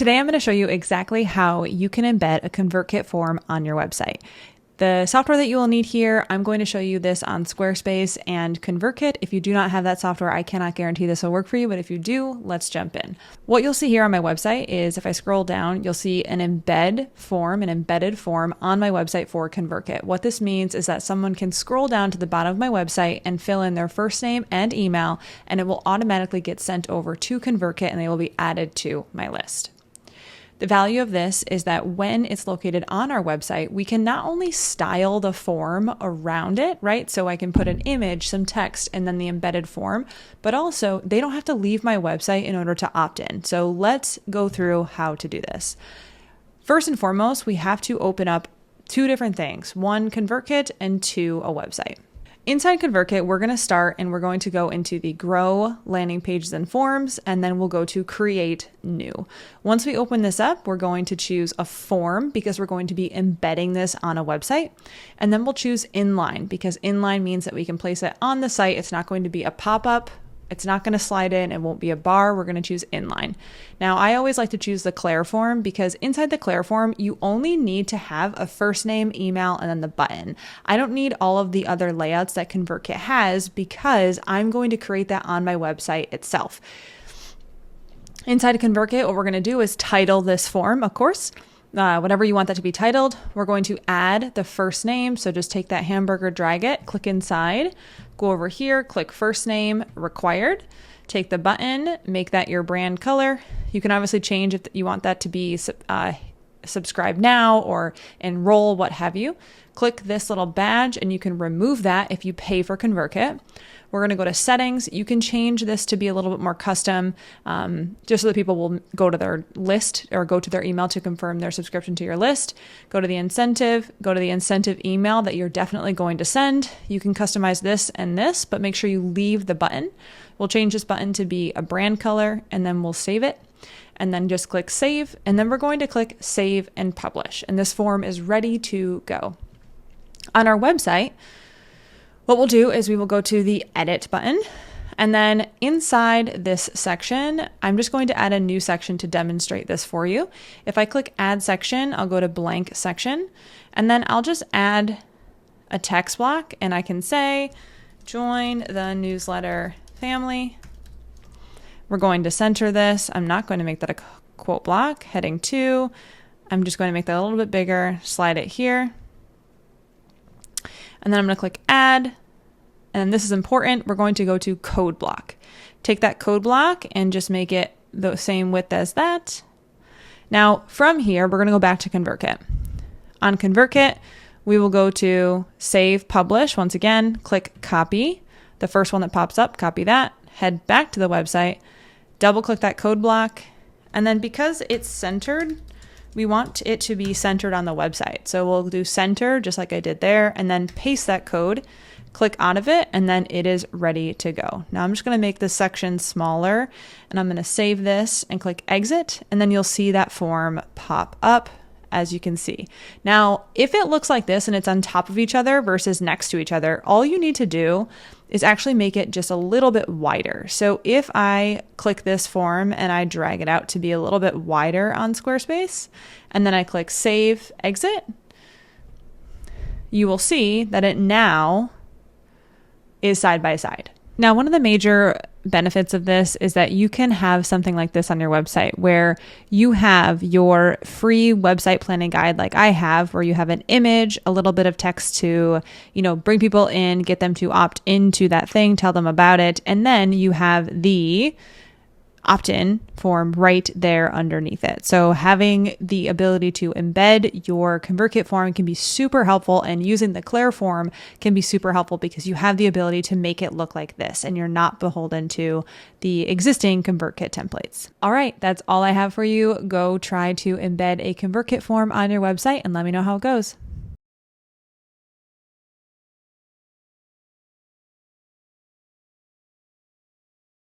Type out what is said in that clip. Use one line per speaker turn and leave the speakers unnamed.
Today I'm going to show you exactly how you can embed a ConvertKit form on your website. The software that you will need here, I'm going to show you this on Squarespace and ConvertKit. If you do not have that software, I cannot guarantee this will work for you, but if you do, let's jump in. What you'll see here on my website is if I scroll down, you'll see an embedded form on my website for ConvertKit. What this means is that someone can scroll down to the bottom of my website and fill in their first name and email, and it will automatically get sent over to ConvertKit and they will be added to my list. The value of this is that when it's located on our website, we can not only style the form around it, right? So I can put an image, some text, and then the embedded form, but also they don't have to leave my website in order to opt in. So let's go through how to do this. First and foremost, we have to open up two different things, one, ConvertKit, and two, a website. Inside ConvertKit, we're going to start and we're going to go into the Grow Landing Pages and Forms, and then we'll go to Create New. Once we open this up, we're going to choose a form because we're going to be embedding this on a website. And then we'll choose Inline because Inline means that we can place it on the site. It's not going to be a pop-up. It's not going to slide in. It won't be a bar. We're going to choose Inline. Now, I always like to choose the Claire form because inside the Claire form, you only need to have a first name, email, and then the button. I don't need all of the other layouts that ConvertKit has because I'm going to create that on my website itself. Inside of ConvertKit, what we're going to do is title this form, of course. Whatever you want that to be titled, we're going to add the first name. So just take that hamburger, drag it, click inside, go over here, click first name required, take the button, make that your brand color. You can obviously change if you want that to be subscribe now or enroll, what have you. Click this little badge and you can remove that if you pay for ConvertKit. We're going to go to settings. You can change this to be a little bit more custom, just so that people will go to their list or go to their email to confirm their subscription to your list. Go to the incentive email that you're definitely going to send. You can customize this and this, but make sure you leave the button. We'll change this button to be a brand color and then we'll save it. And then just click save. And then we're going to click save and publish. And this form is ready to go. On our website, what we'll do is we will go to the edit button, and then inside this section, I'm just going to add a new section to demonstrate this for you. If I click add section, I'll go to blank section, and then I'll just add a text block, and I can say, join the newsletter family. We're going to center this. I'm not going to make that a quote block. Heading 2, I'm just going to make that a little bit bigger, slide it here. And then I'm going to click add. And this is important. We're going to go to code block. Take that code block and just make it the same width as that. Now from here, we're going to go back to ConvertKit. On ConvertKit, we will go to save, publish. Once again, click copy. The first one that pops up, copy that. Head back to the website, double click that code block. And then because it's centered, we want it to be centered on the website. So we'll do center just like I did there and then paste that code, click out of it, and then it is ready to go. Now I'm just going to make this section smaller and I'm going to save this and click exit. And then you'll see that form pop up as you can see. Now, if it looks like this and it's on top of each other versus next to each other, all you need to do is actually make it just a little bit wider. So if I click this form and I drag it out to be a little bit wider on Squarespace, and then I click save, exit, you will see that it now is side by side. Now, one of the major benefits of this is that you can have something like this on your website where you have your free website planning guide like I have, where you have an image, a little bit of text to, bring people in, get them to opt into that thing, tell them about it. And then you have the opt-in form right there underneath it. So having the ability to embed your ConvertKit form can be super helpful, and using the Claire form can be super helpful because you have the ability to make it look like this and you're not beholden to the existing ConvertKit templates. All right, that's all I have for you. Go try to embed a ConvertKit form on your website and let me know how it goes.